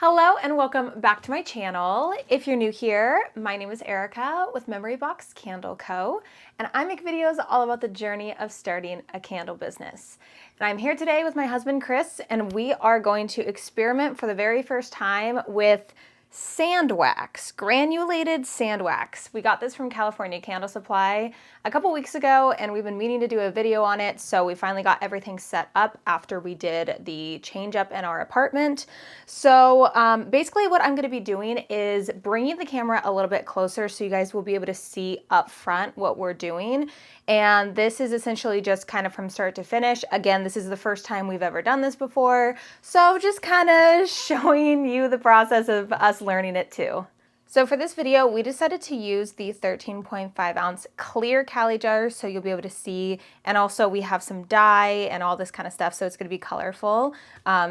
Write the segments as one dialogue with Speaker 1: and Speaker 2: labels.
Speaker 1: Hello and welcome back to my channel. If you're new here, my name is Erica with Memory Box Candle Co. And I make videos all about the journey of starting a candle business. And I'm here today with my husband Chris, and we are going to experiment for the very first time with sand wax, granulated sand wax. We got this from California Candle Supply a couple weeks ago, and we've been meaning to do a video on it, so we finally got everything set up after we did the change up in our apartment. So basically what I'm going to be doing is bringing the camera a little bit closer so you guys will be able to see up front what we're doing. And this is essentially just kind of from start to finish. Again, this is the first time we've ever done this before, so just kind of showing you the process of us learning it too. So for this video, we decided to use the 13.5 ounce clear Cali jars so you'll be able to see, and also we have some dye and all this kind of stuff, so it's going to be colorful.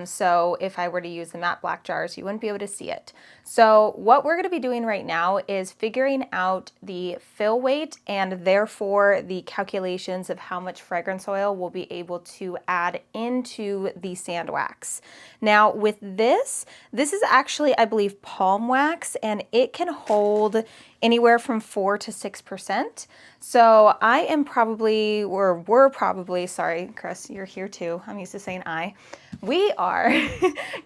Speaker 1: So if I were to use the matte black jars, you wouldn't be able to see it. So what we're going to be doing right now is figuring out the fill weight and therefore the calculations of how much fragrance oil we'll be able to add into the sand wax. Now with this is actually, I believe, palm wax, and it can hold anywhere from 4 to 6%. So I am probably, or we're probably, sorry, Chris, you're here too. I'm used to saying I. We are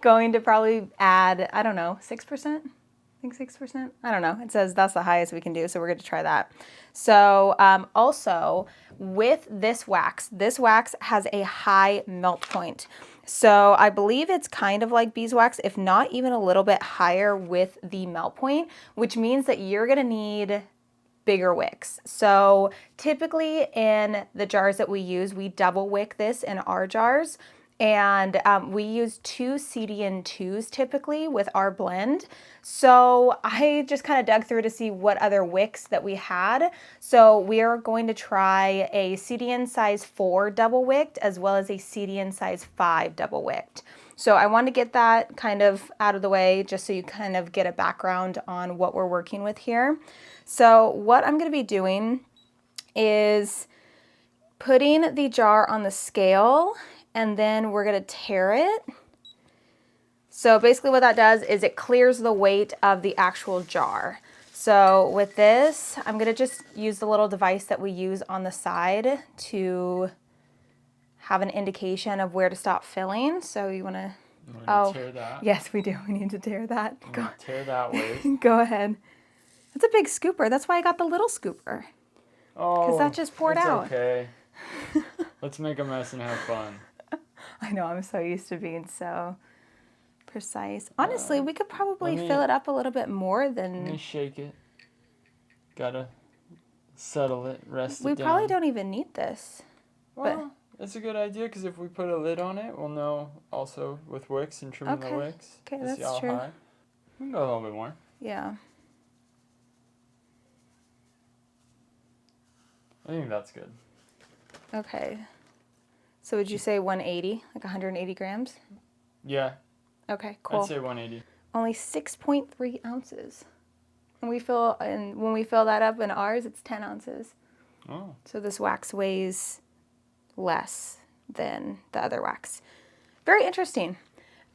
Speaker 1: going to probably add, I don't know, 6%? I think 6%? I don't know. It says that's the highest we can do, so we're going to try that. So also with this wax has a high melt point. So I believe it's kind of like beeswax, if not even a little bit higher with the melt point, which means that you're going to need bigger wicks. So typically in the jars that we use, we double wick this in our jars. And we use 2 CDN2s typically with our blend. So I just kind of dug through to see what other wicks that we had. So we are going to try a CDN size 4 double wicked as well as a CDN size 5 double wicked. So I want to get that kind of out of the way just so you kind of get a background on what we're working with here. So what I'm going to be doing is putting the jar on the scale, and then we're going to tare it. So basically what that does is it clears the weight of the actual jar. So with this, I'm going to just use the little device that we use on the side to have an indication of where to stop filling. So you want to,
Speaker 2: tear that?
Speaker 1: Yes, we do. We need to tear that.
Speaker 2: Go tear that way.
Speaker 1: Go ahead. That's a big scooper. That's why I got the little scooper.
Speaker 2: Oh,
Speaker 1: because that just poured out.
Speaker 2: Okay. Let's make a mess and have fun.
Speaker 1: I know, I'm so used to being so precise. Honestly, we could probably fill it up a little bit more than...
Speaker 2: Let me shake it. Gotta settle it, rest it down.
Speaker 1: We probably don't even need this.
Speaker 2: Well, that's a good idea, because if we put a lid on it, we'll know also with wicks and trimming the wicks.
Speaker 1: Okay,
Speaker 2: to
Speaker 1: that's
Speaker 2: see how
Speaker 1: true.
Speaker 2: High. We can go a little bit more.
Speaker 1: Yeah.
Speaker 2: I think that's good.
Speaker 1: Okay. So would you say 180, like 180 grams?
Speaker 2: Yeah.
Speaker 1: Okay, cool.
Speaker 2: I'd say 180.
Speaker 1: Only 6.3 ounces. And when we fill that up in ours, it's 10 ounces.
Speaker 2: Oh.
Speaker 1: So this wax weighs less than the other wax. Very interesting.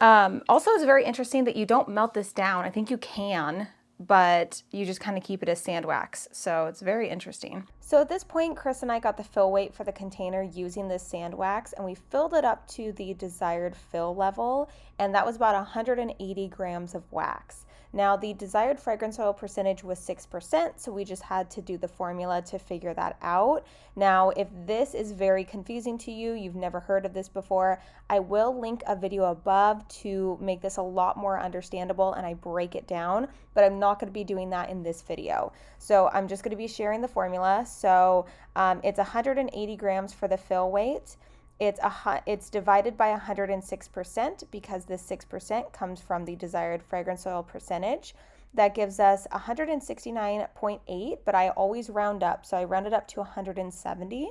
Speaker 1: Also, it's very interesting that you don't melt this down. I think you can, but you just kind of keep it as sand wax. So it's very interesting. So at this point, Chris and I got the fill weight for the container using this sand wax, and we filled it up to the desired fill level, and that was about 180 grams of wax. Now the desired fragrance oil percentage was 6%, so we just had to do the formula to figure that out. Now, if this is very confusing to you, you've never heard of this before, I will link a video above to make this a lot more understandable and I break it down, but I'm not going to be doing that in this video. So I'm just going to be sharing the formula. So it's 180 grams for the fill weight. It's divided by 106% because this 6% comes from the desired fragrance oil percentage. That gives us 169.8, but I always round up, so I rounded up to 170.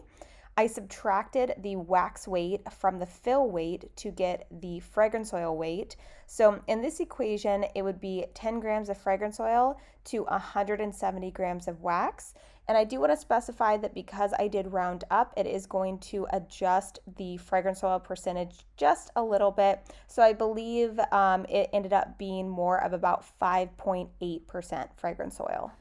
Speaker 1: I subtracted the wax weight from the fill weight to get the fragrance oil weight. So in this equation, it would be 10 grams of fragrance oil to 170 grams of wax. And I do want to specify that because I did round up, it is going to adjust the fragrance oil percentage just a little bit. So I believe it ended up being more of about 5.8% fragrance oil.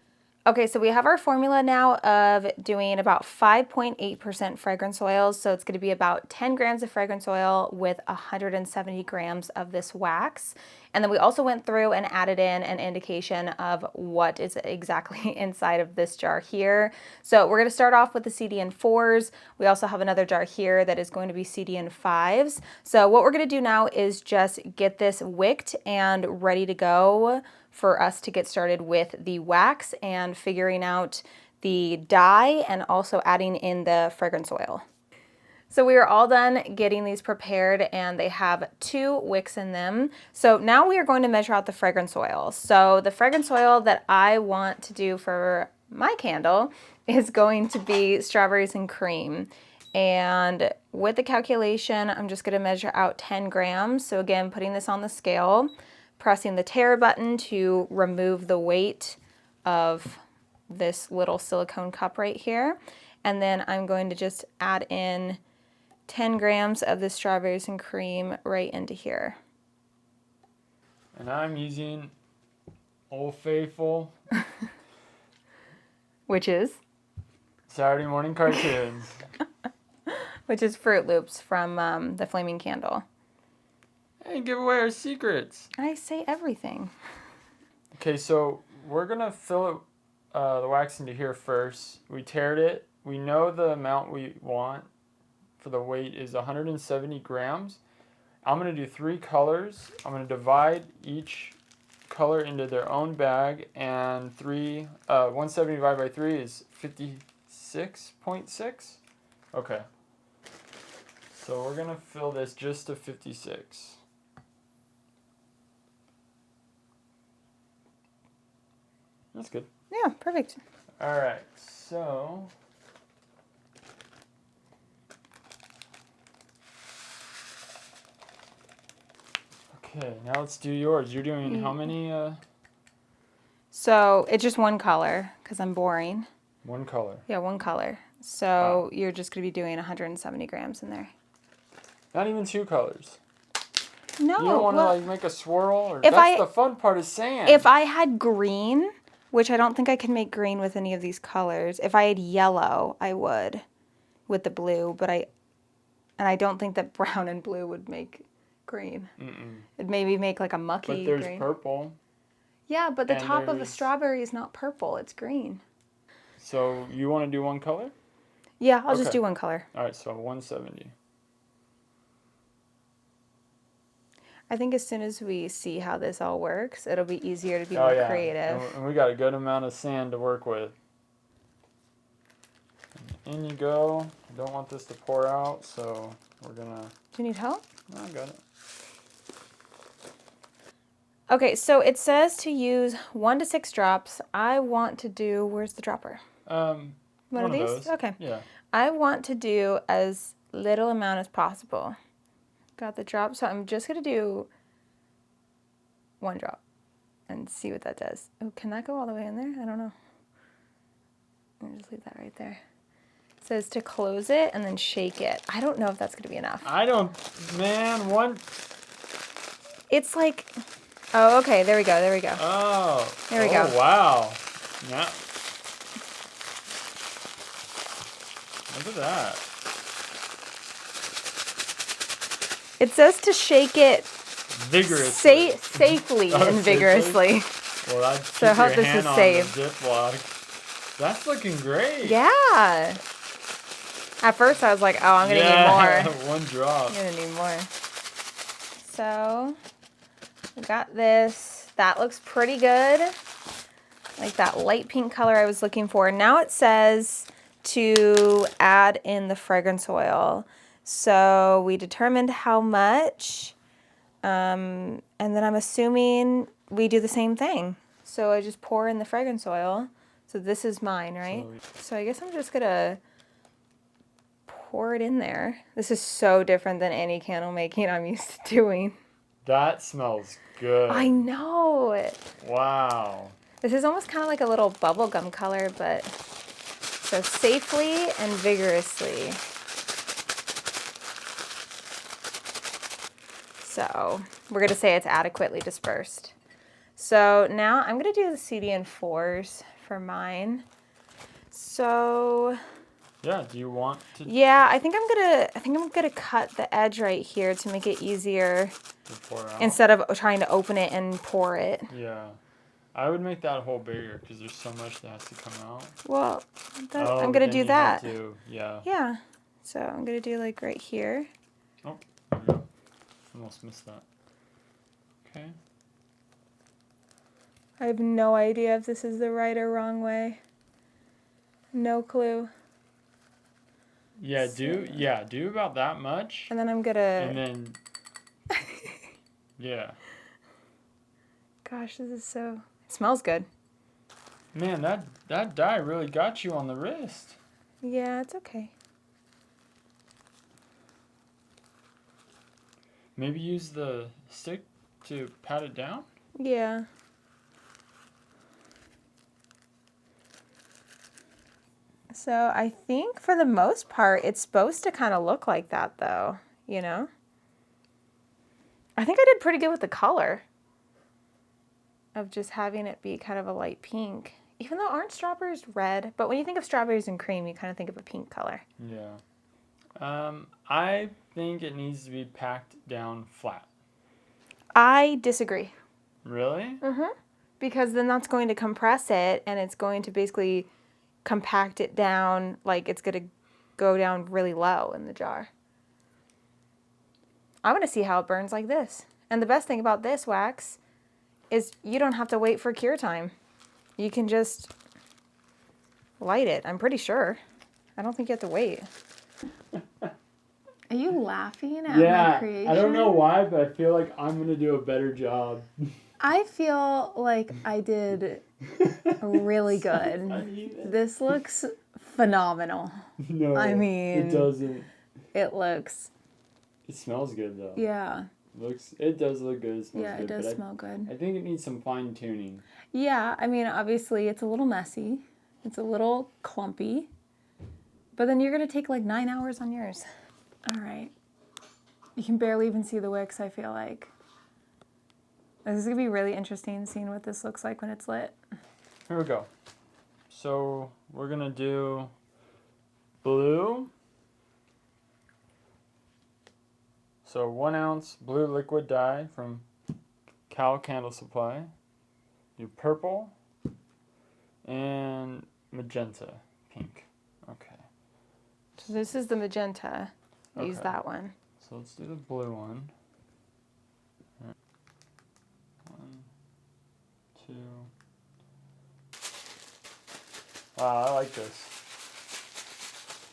Speaker 1: Okay, so we have our formula now of doing about 5.8% fragrance oils. So it's going to be about 10 grams of fragrance oil with 170 grams of this wax. And then we also went through and added in an indication of what is exactly inside of this jar here. So we're going to start off with the CDN 4s. We also have another jar here that is going to be CDN 5s. So what we're going to do now is just get this wicked and ready to go for us to get started with the wax and figuring out the dye and also adding in the fragrance oil. So we are all done getting these prepared and they have 2 wicks in them. So now we are going to measure out the fragrance oil. So the fragrance oil that I want to do for my candle is going to be strawberries and cream. And with the calculation, I'm just going to measure out 10 grams. So again, putting this on the scale, pressing the tare button to remove the weight of this little silicone cup right here. And then I'm going to just add in 10 grams of the strawberries and cream right into here.
Speaker 2: And I'm using Old Faithful.
Speaker 1: Which is?
Speaker 2: Saturday morning cartoons.
Speaker 1: Which is Fruit Loops from the Flaming Candle.
Speaker 2: Hey, give away our secrets.
Speaker 1: I say everything.
Speaker 2: Okay, so we're going to fill it, the wax into here first. We tared it. We know the amount we want for the weight is 170 grams. I'm going to do 3 colors. I'm going to divide each color into their own bag, and 170 divided by 3 is 56.6. Okay. So we're going to fill this just to 56. That's good.
Speaker 1: Yeah, perfect.
Speaker 2: All right, so okay, now let's do yours. You're doing how many?
Speaker 1: So it's just one color because I'm boring.
Speaker 2: One color.
Speaker 1: Yeah, one color. So you're just going to be doing 170 grams in there.
Speaker 2: Not even 2 colors.
Speaker 1: No.
Speaker 2: You don't want to like make a swirl, or
Speaker 1: If
Speaker 2: that's the fun part of sand.
Speaker 1: If I had green, which I don't think I can make green with any of these colors. If I had yellow, I would with the blue, but I don't think that brown and blue would make green. It'd maybe make like a mucky
Speaker 2: But there's
Speaker 1: green.
Speaker 2: purple.
Speaker 1: Yeah, but the
Speaker 2: and
Speaker 1: top of a
Speaker 2: there's-
Speaker 1: strawberry is not purple, it's green.
Speaker 2: So you want to do one color?
Speaker 1: Yeah, I'll just
Speaker 2: Okay.
Speaker 1: do one color.
Speaker 2: All right, so 170.
Speaker 1: I think as soon as we see how this all works, it'll be easier to be more creative.
Speaker 2: And we got a good amount of sand to work with. In you go. I don't want this to pour out, so we're gonna.
Speaker 1: Do you need help?
Speaker 2: No, I got it.
Speaker 1: Okay, so it says to use 1 to 6 drops. I want to do, where's the dropper?
Speaker 2: One
Speaker 1: of these?
Speaker 2: those.
Speaker 1: Okay.
Speaker 2: Yeah.
Speaker 1: I want to do as little amount as possible. Got the drop, so I'm just going to do 1 drop and see what that does. Oh, can that go all the way in there? I don't know. Let me just leave that right there. It says to close it and then shake it. I don't know if that's going to be enough.
Speaker 2: One.
Speaker 1: It's like, oh, okay, there we go, there we go.
Speaker 2: Oh.
Speaker 1: There we go.
Speaker 2: Wow. Yeah. Look at that.
Speaker 1: It says to shake it
Speaker 2: Vigorously.
Speaker 1: safely
Speaker 2: Oh,
Speaker 1: and vigorously.
Speaker 2: Well, I'd
Speaker 1: So I
Speaker 2: keep
Speaker 1: hope
Speaker 2: your
Speaker 1: this
Speaker 2: hand
Speaker 1: is
Speaker 2: on
Speaker 1: safe.
Speaker 2: the Ziploc. That's looking great.
Speaker 1: Yeah. At first I was like, oh, I'm going to need more.
Speaker 2: 1 drop.
Speaker 1: I'm going to need more. So, we got this. That looks pretty good. Like that light pink color I was looking for. Now it says to add in the fragrance oil. So we determined how much, and then I'm assuming we do the same thing. So I just pour in the fragrance oil. So this is mine, right? So I guess I'm just gonna pour it in there. This is so different than any candle making I'm used to doing.
Speaker 2: That smells good.
Speaker 1: I know.
Speaker 2: Wow.
Speaker 1: This is almost kind of like a little bubblegum color, but So safely and vigorously. So we're going to say it's adequately dispersed. So now I'm going to do the CDN4s for mine. So
Speaker 2: Yeah, do you want to
Speaker 1: yeah, I think I'm gonna cut the edge right here to make it easier
Speaker 2: pour out?
Speaker 1: instead of trying to open it and pour it.
Speaker 2: Yeah. I would make that hole bigger because there's so much that has to come out.
Speaker 1: Well, I'm
Speaker 2: but
Speaker 1: gonna
Speaker 2: then
Speaker 1: do
Speaker 2: you
Speaker 1: that.
Speaker 2: have to, yeah.
Speaker 1: Yeah. So I'm gonna do like right here.
Speaker 2: Oh, there we go. Almost missed that. Okay.
Speaker 1: I have no idea if this is the right or wrong way. No clue.
Speaker 2: Yeah, do about that much.
Speaker 1: And then I'm gonna.
Speaker 2: And then, yeah.
Speaker 1: Gosh, this is so. It smells good.
Speaker 2: Man, that dye really got you on the wrist.
Speaker 1: Yeah, it's okay.
Speaker 2: Maybe use the stick to pat it down?
Speaker 1: Yeah. So I think for the most part, it's supposed to kind of look like that though, you know? I think I did pretty good with the color of just having it be kind of a light pink. Even though aren't strawberries red? But when you think of strawberries and cream, you kind of think of a pink color.
Speaker 2: Yeah. I think it needs to be packed down flat.
Speaker 1: I disagree.
Speaker 2: Really?
Speaker 1: Mm-hmm. Because then that's going to compress it and it's going to basically compact it down, like it's going to go down really low in the jar. I want to see how it burns like this. And the best thing about this wax is you don't have to wait for cure time. You can just light it, I'm pretty sure. I don't think you have to wait. Are you laughing at my creation?
Speaker 2: I don't know why, but I feel like I'm going to do a better job.
Speaker 1: I feel like I did really good. This looks phenomenal.
Speaker 2: No,
Speaker 1: I mean,
Speaker 2: it doesn't.
Speaker 1: It looks.
Speaker 2: It smells good though.
Speaker 1: Yeah.
Speaker 2: It does look good. It smells
Speaker 1: yeah,
Speaker 2: good.
Speaker 1: it does smell good.
Speaker 2: I think it needs some fine tuning.
Speaker 1: Yeah, I mean, obviously it's a little messy. It's a little clumpy. But then you're going to take like 9 hours on yours. All right. You can barely even see the wicks, I feel like. This is going to be really interesting seeing what this looks like when it's lit.
Speaker 2: Here we go. So we're going to do blue. So 1 ounce blue liquid dye from Cal Candle Supply. Do purple and magenta pink. Okay.
Speaker 1: So this is the magenta. Use that one.
Speaker 2: So let's do the blue one. 1, 2. Wow, I like this.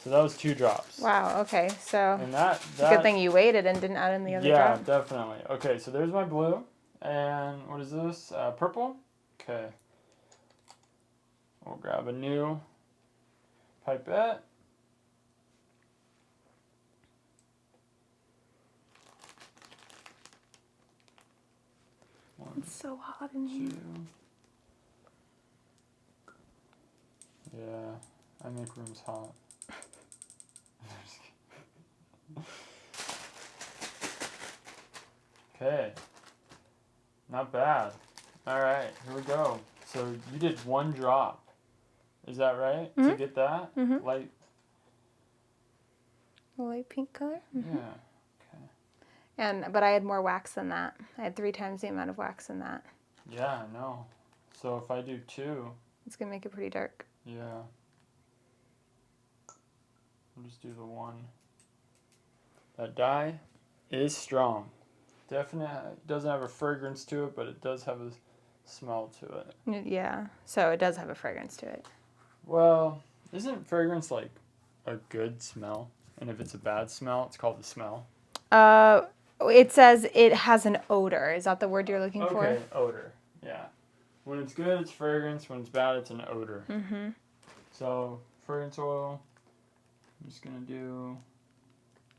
Speaker 2: So that was 2 drops.
Speaker 1: Wow, okay. So
Speaker 2: And that
Speaker 1: it's a good thing you waited and didn't add in the other drop.
Speaker 2: Yeah, definitely. Okay, so there's my blue. And what is this? Purple? Okay. We'll grab a new pipette.
Speaker 1: It's so hot in here.
Speaker 2: 2. Yeah, I make rooms hot. Okay, not bad. All right, here we go. So you did 1 drop. Is that right?
Speaker 1: Mm-hmm.
Speaker 2: To get that light?
Speaker 1: A light pink color? Mm-hmm.
Speaker 2: Yeah.
Speaker 1: But I had more wax than that. I had 3 times the amount of wax than that.
Speaker 2: Yeah, I know. So if I do 2.
Speaker 1: It's going to make it pretty dark.
Speaker 2: Yeah. I'll just do the 1. That dye is strong. Definitely doesn't have a fragrance to it, but it does have a smell to it.
Speaker 1: Yeah, so it does have a fragrance to it.
Speaker 2: Well, isn't fragrance like a good smell? And if it's a bad smell, it's called the smell?
Speaker 1: It says it has an odor. Is that the word you're looking for?
Speaker 2: Okay, odor. Yeah. When it's good, it's fragrance. When it's bad, it's an odor.
Speaker 1: Mm-hmm.
Speaker 2: So, fragrance oil. I'm just going to do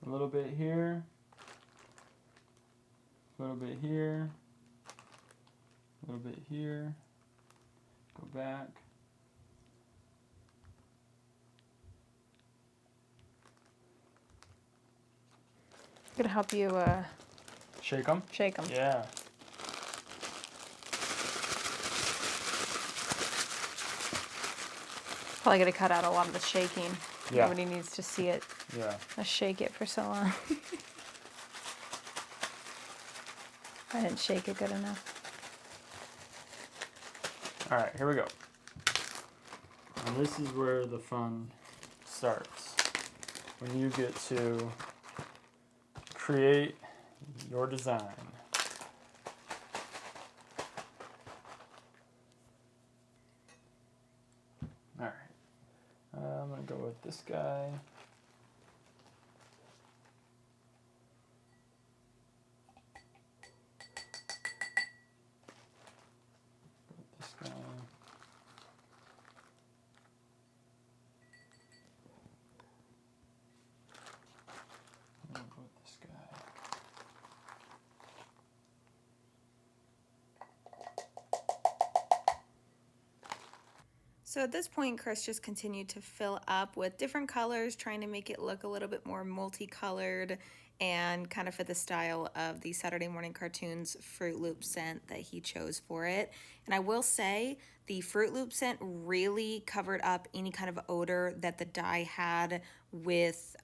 Speaker 2: a little bit here. A little bit here. A little bit here. Go back.
Speaker 1: Gonna help you
Speaker 2: Shake them?
Speaker 1: shake them.
Speaker 2: Yeah.
Speaker 1: Probably gonna cut out a lot of the shaking.
Speaker 2: Yeah.
Speaker 1: Nobody needs to see it.
Speaker 2: Yeah.
Speaker 1: I shake it for so long. I didn't shake it good enough.
Speaker 2: All right, here we go. And this is where the fun starts. When you get to create your design. All right. I'm going to go with this guy. This guy. I'm going to go with this guy.
Speaker 1: So at this point, Chris just continued to fill up with different colors, trying to make it look a little bit more multicolored and kind of fit the style of the Saturday Morning Cartoons Fruit Loop scent that he chose for it. And I will say the Fruit Loop scent really covered up any kind of odor that the dye had with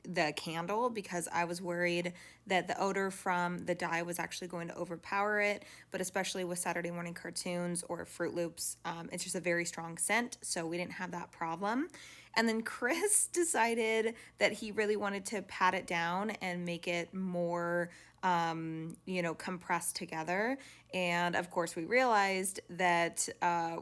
Speaker 1: the candle, because I was worried that the odor from the dye was actually going to overpower it, but especially with Saturday Morning Cartoons or Fruit Loops, it's just a very strong scent, so we didn't have that problem. And then Chris decided that he really wanted to pat it down and make it more compressed together. And of course we realized that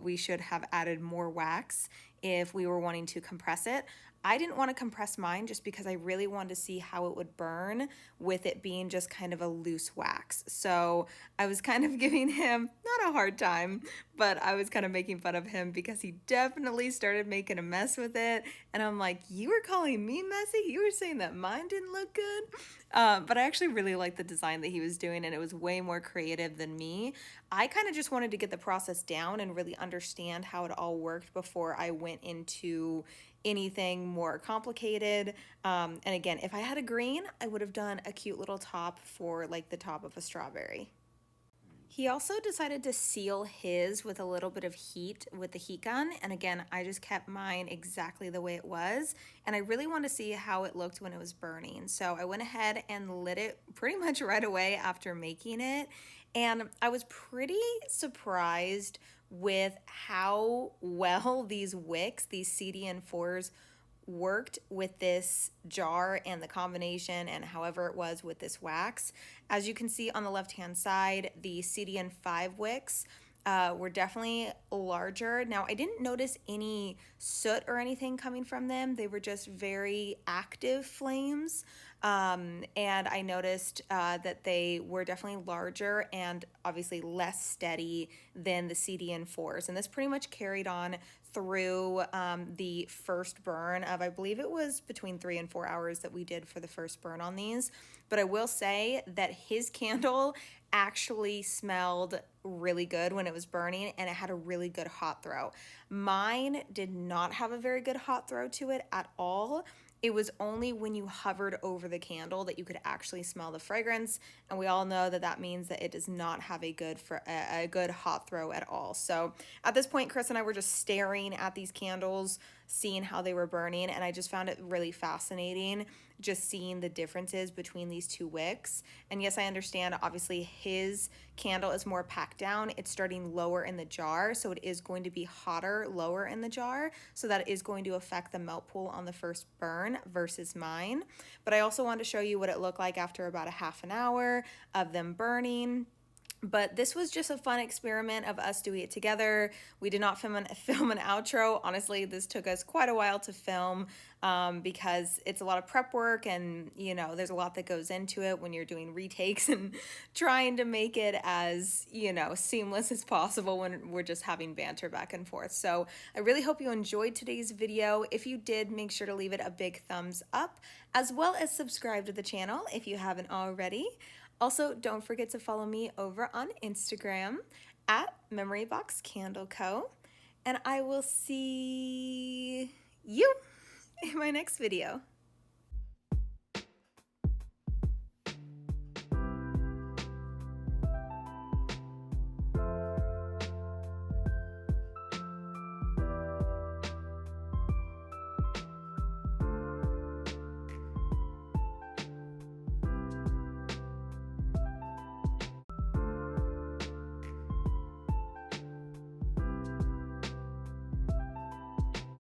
Speaker 1: we should have added more wax if we were wanting to compress it. I didn't want to compress mine just because I really wanted to see how it would burn with it being just kind of a loose wax. So I was kind of giving him, not a hard time, but I was kind of making fun of him because he definitely started making a mess with it. And I'm like, you were calling me messy? You were saying that mine didn't look good? But I actually really liked the design that he was doing, and it was way more creative than me. I kind of just wanted to get the process down and really understand how it all worked before I went into anything more complicated. And again, if I had a green, I would have done a cute little top for like the top of a strawberry. He also decided to seal his with a little bit of heat with the heat gun. And again, I just kept mine exactly the way it was. And I really wanted to see how it looked when it was burning. So I went ahead and lit it pretty much right away after making it. And I was pretty surprised with how well these wicks, these CDN4s, worked with this jar and the combination and however it was with this wax. As you can see on the left hand side, the CDN5 wicks were definitely larger. Now I didn't notice any soot or anything coming from them. They were just very active flames. And I noticed that they were definitely larger and obviously less steady than the CDN4s. And this pretty much carried on through the first burn of, I believe it was between 3 and 4 hours that we did for the first burn on these. But I will say that his candle actually smelled really good when it was burning, and it had a really good hot throw. Mine did not have a very good hot throw to it at all. It was only when you hovered over the candle that you could actually smell the fragrance, and we all know that that means that it does not have a good hot throw at all. So at this point, Chris and I were just staring at these candles, seeing how they were burning, and I just found it really fascinating just seeing the differences between these two wicks. And yes, I understand obviously his candle is more packed down. It's starting lower in the jar, so it is going to be hotter lower in the jar, so that is going to affect the melt pool on the first burn versus mine. But I also wanted to show you what it looked like after about a half an hour of them burning. But this was just a fun experiment of us doing it together. We did not film an outro. Honestly, this took us quite a while to film because it's a lot of prep work, and there's a lot that goes into it when you're doing retakes and trying to make it as seamless as possible when we're just having banter back and forth. So I really hope you enjoyed today's video. If you did, make sure to leave it a big thumbs up, as well as subscribe to the channel if you haven't already. Also, don't forget to follow me over on Instagram at Memory Box Candle Co. And I will see you in my next video.